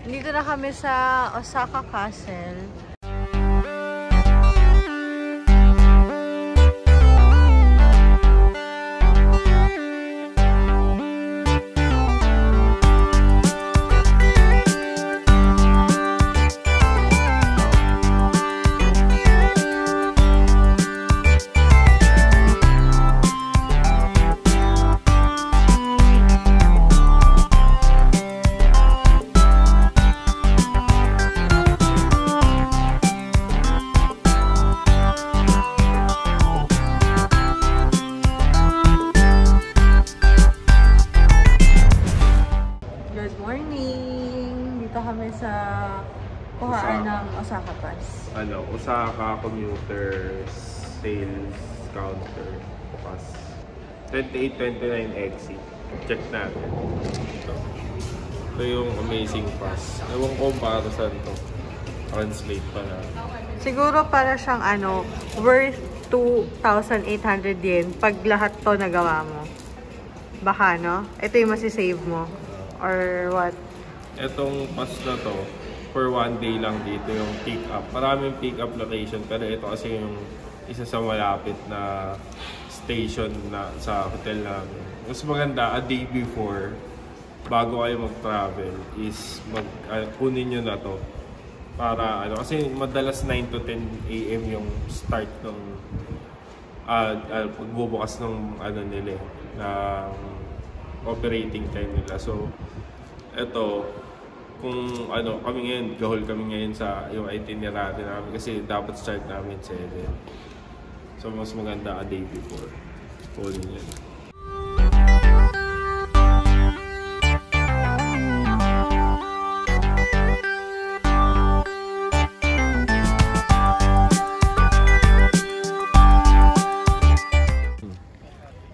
Dito na kami sa Osaka Castle. Osaka Pass. Osaka Commuter Sales Counter Pass. 2829 exit. Check natin. Ito yung amazing pass. Ewan ko para saan to. Translate pa na. Siguro para siyang worth 2,800 yen pag lahat to nagawa mo. Baka, no? Ito yung masisave mo. Or what? Etong pass na to, for one day lang dito yung pick up. Maraming pick up location pero ito kasi yung isa sa malapit na station na sa hotel namin. Mas maganda a day before bago kayo mag-travel is kunin nyo na to para kasi madalas 9 to 10 AM yung start ng pagbubukas ng nila ng operating time nila. So ito kung kami ngayon, gahol kami ngayon sa yung itinerary namin kasi dapat start namin 7. So mas maganda a day before. Kunin yan.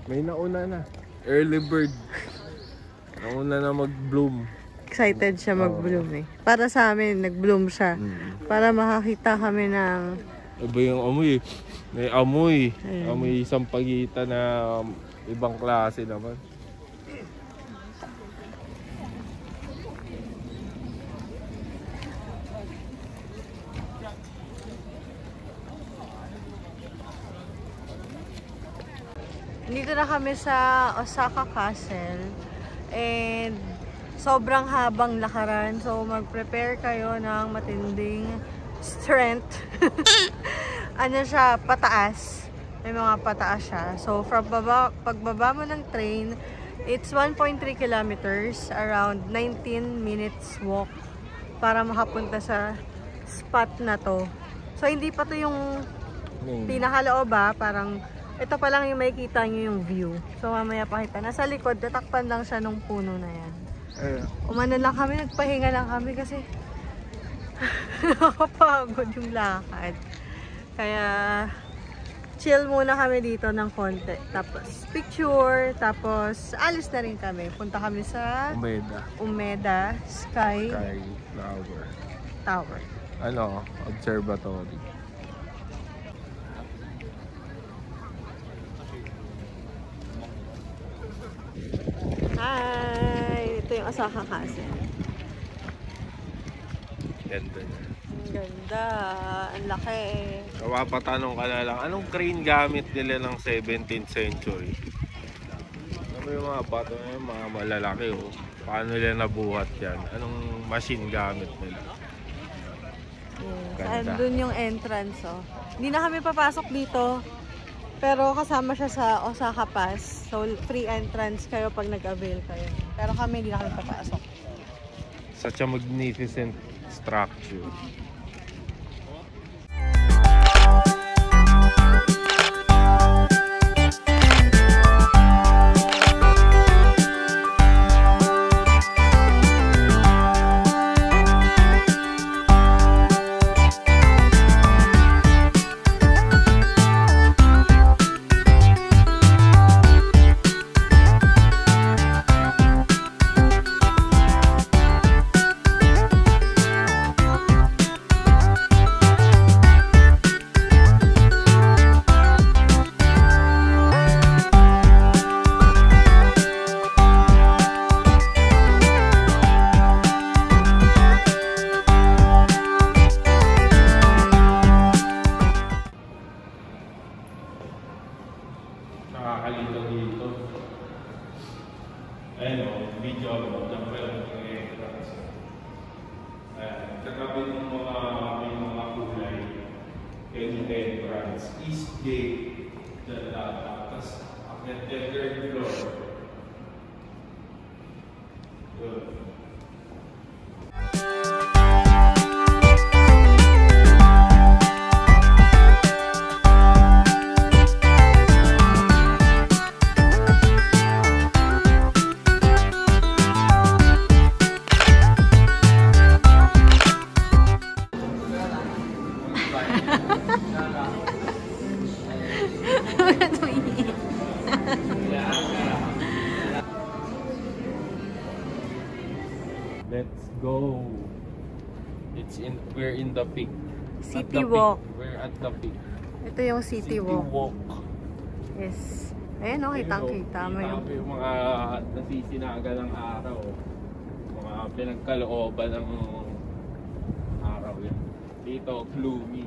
May nauna na. Early bird. Nauna na mag-bloom. Excited siya mag-bloom eh. Para sa amin, nag-bloom siya. Para makakita kami ng... Iba yung amoy. May amoy. Amoy sampagita na ibang klase naman. Dito na kami sa Osaka Castle. And sobrang habang lakaran. So, mag-prepare kayo ng matinding strength. Siya, pataas. May mga pataas siya. So, pagbaba mo ng train, it's 1.3 kilometers, around 19 minutes walk para makapunta sa spot na to. So, hindi pa to yung pinakaloob parang ito pa lang yung makikita nyo yung view. So, mamaya pakita. Nasa likod, tatakpan lang siya nung puno na yan. Umano lang kami, nagpahinga lang kami kasi nakakapagod yung lakad. Kaya chill muna kami dito ng konti. Tapos picture, tapos alis na rin kami. Punta kami sa Umeda Sky Tower. Observatory. Hi! Ito yung Osaka Castle. Ganda niya. Ang ganda. Ang laki. Kawapatanong ka na lang, anong crane gamit nila ng 17th century? Yung mga bato na yung mga malalaki paano nila nabuhat yan? Anong machine gamit nila? Ganda. Doon yung entrance Hindi na kami papasok dito. Pero kasama siya sa Osaka Pass. So, free entrance kayo pag nag-avail kayo. Pero kami, hindi na kami papasok. Such a magnificent structure. Hello. We're in the peak. City Walk. We're at the peak. Ito yung City Walk. Yes. Ayan o, kitang-kita mo yung mga nasisinaga ng araw. Mga pinagkalooban ng araw yan. Dito, gloomy.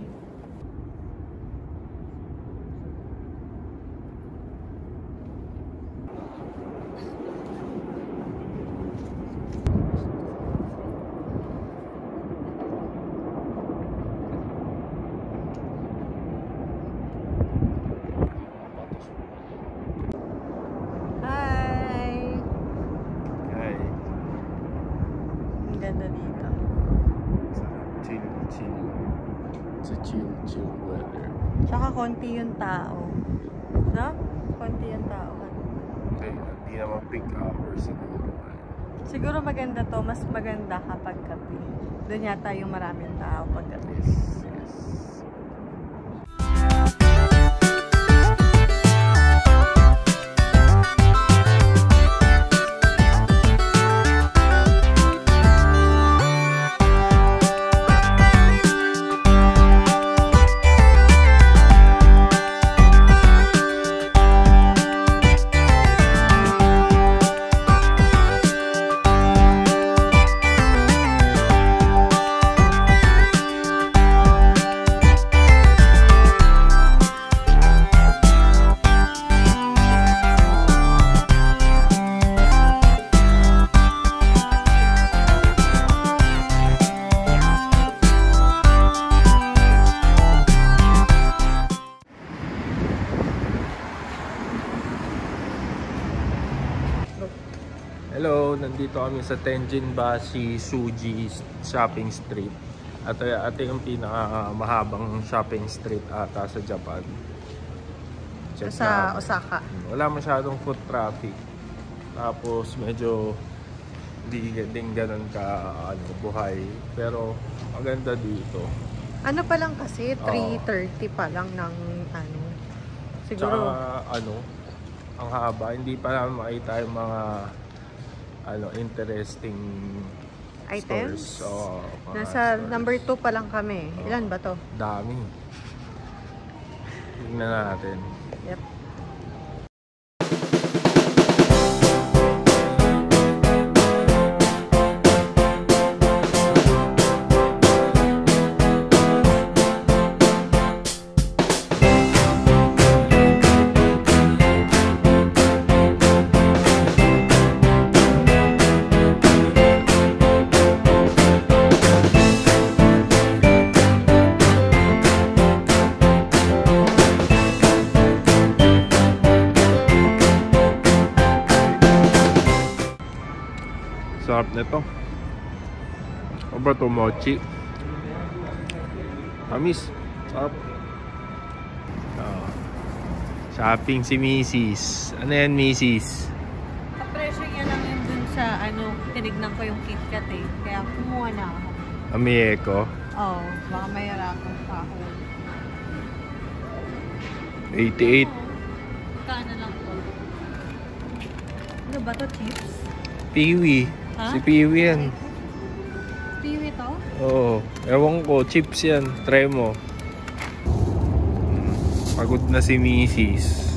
Ganda dito. Chill weather. Tsaka konti yung tao. No? Konti yung tao. Okay, hindi naman peak hours siguro. Siguro maganda to. Mas maganda kapag gabi. Doon yata yung maraming tao pag gabi. Yes. Hello, nandito kami sa Tenjinbashi Suji Shopping Street. At ito yung pinakamahabang shopping street ata sa Japan. Check Sa natin. Osaka. Wala masyadong foot traffic. Tapos medyo di din ganun ka buhay. Pero maganda dito. Ano pa lang kasi? 3:30 pa lang ng ano. Siguro. Tsaka ang haba. Hindi pa namin makita yung mga interesting Items? stores. So, Nasa stores. number 2 pa lang kami. Ilan ba to? Dami. Tingnan natin. Yep. Sarap nito. Ano ba ito? Mochi. Tamis. Sarap. Shopping si Mrs. Ano yan, Mrs? Kapresyo niya lang yun dun sa tinignan ko yung KitKat eh. Kaya kumuha na ako. Amieko. Oo, baka mayarapan pa ako. 88. Kano lang po? Ano ba to? Chips? Piwi. Ha? Si Piwi yan. Piwi to? Oo. Ewan ko. Chips yan. Try mo. Pagod na si Mrs.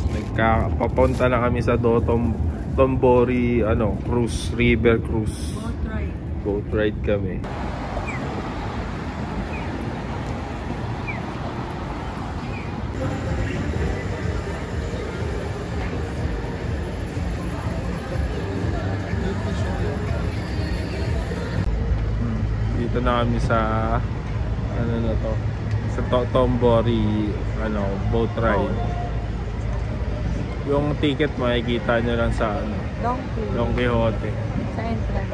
Papunta na kami sa Dotonbori cruise, river cruise. Boat ride. Boat ride kami. Dito na kami sa sa Dotonbori boat ride. Yung ticket makikita nyo lang sa Don Quixote. Sa entrance.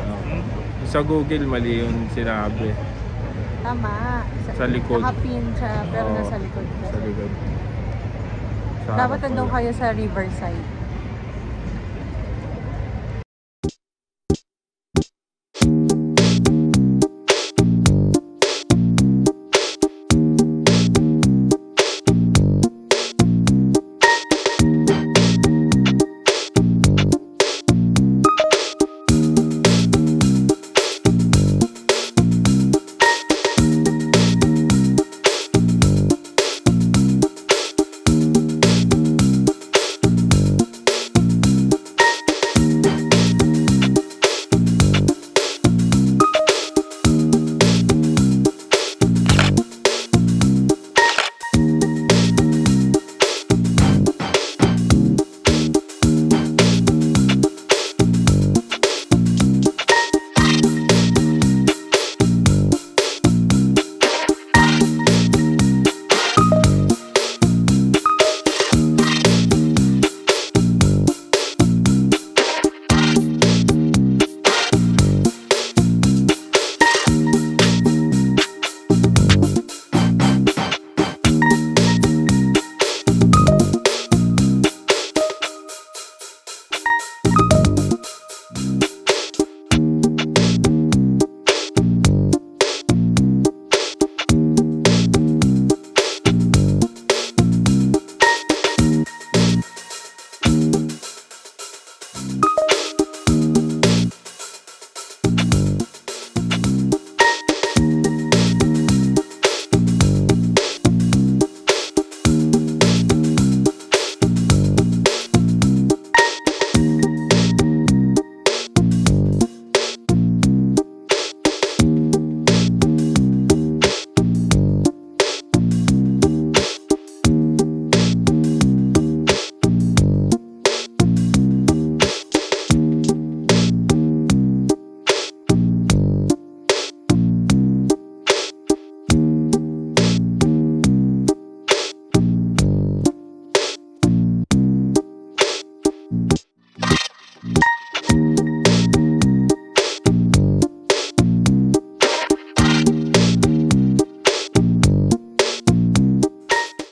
Sa Google mali yung sinabi. Tama. Sa likod. Nakapin siya pero Oo, nasa likod. Sa likod. Dapat nandun kayo sa Riverside.